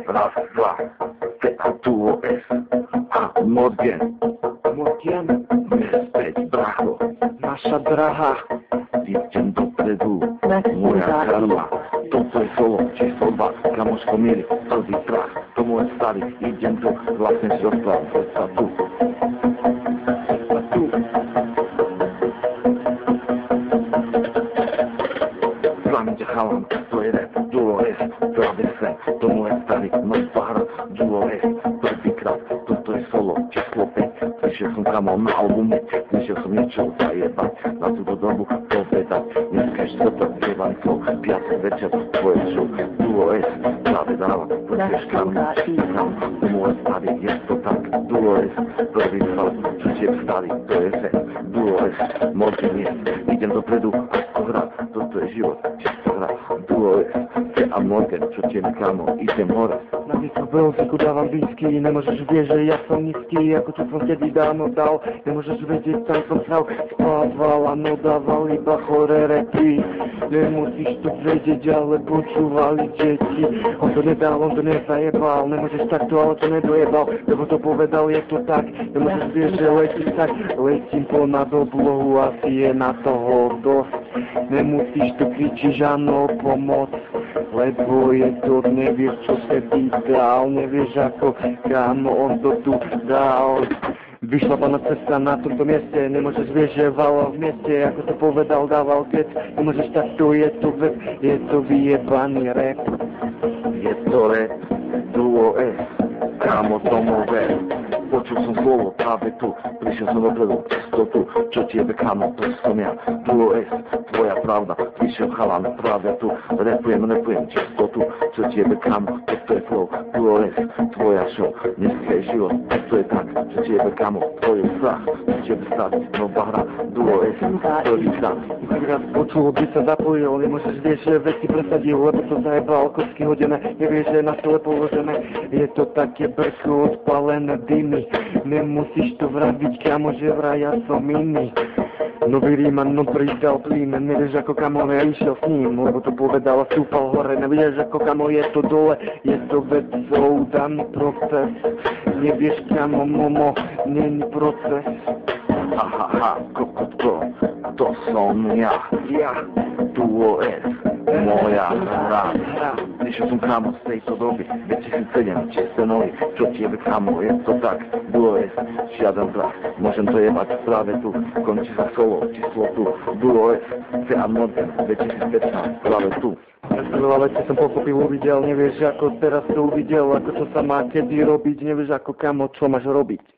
Raz, dwa, a tu es. A Morgan. Morgan, Späť, bracho. naša drahá. Idem dopredu, moja karma. Toto je solo číslo 2, kamoško milý, prvý prach. To môj starý, idem tu, vlastne si rozprávam, sa tu. Zlám ťa chalam, to je rap, duo S, práve sen, to môj starý, no pár, duo S, prvýkrát, toto je solo číslo 5. Prišiel som kamo na albume, prišiel som niečo zajebať, na túto dobu povedať, dneska je štvrtok, jevanko, piatok večer, tvoje show, duo S, práve dáva, počuješ kam, to môj starý, je to tak, duo S, prvý chlap, čo je starý, to je sen, duo S, môžem jesť, idem dopredu, ako hra, toto je život, čisto hra, duo S, a Morgan, čo tebe kamo, idem hore. Na mikrobelziku dávam whisky, nemôžeš vieť, že ja som nízky, ako čo som kedy dávno dal. Nemôžeš vedieť, tam som sral, spával a no dával iba choré repy. Nemusíš to vedieť, ale počúvali deti. On to nedal, on to nezajebal, nemôžeš takto, ale to nedojebal, lebo to povedal, je to tak. Nemôžeš vieť, že letím tak, letím ponad oblohu, asi je na toho dosť. Nemusíš to kričiš, áno, pomoc. Lebo je to, nevieš, čo kedy dal, nevieš ako, kámo, on to tu dal. Vyšlapaná cesta na tomto mieste, nemôžeš vieš, že valal v mieste, ako to povedal, dával kec, nemôžeš takto, je to web, je to vyjebaný rap. Je to rap, duo S, kámo domové, počul som slovo práve tu, prišiel som dopredu, čistotu, čo tiebe kámo, to som ja, duo S, tvoja pravda, prišiel chalan práve tu, repujem, čistotu, čo tiebe kámo, toto je flow, duo S, tvoja show, dneska je život, to je tak, čo tiebe kámo, tvoj strach, čo tiebe staviť, nová hra, duo S, prvý krát. Prvýkrát počul, by sa zapojil, nemôžeš vieš, že veci presadil, lebo to zajebal kocky hodené, nevieš, že je na stole položené, je to také brko odpalené dymy, nemusíš to vraviť, kamo, že vraj ja som iný. Nový Ríman, no pridal plyn, nevieš ako kamo, ja išiel s ním, lebo to povedal a stúpal hore, nevieš ako kamo, je to dole, je to vecou daný proces, nevieš kamo, momo, není proces. Kokotko, to som ja, duo S, moja hra. Prišiel som kámo z tejto doby, 2007, čisté nohy, čo tiebe kámo, je to tak, duo S, žiaden strach, môžem to jebať práve tu, končí sa solo, číslo tu, duo S, a Morgan, 2015, práve tu. Ja som veľa vecí som pochopil, uvidel, nevieš ako teraz to uvidel, ako čo sa má kedy robiť, nevieš ako kamo, čo máš robiť.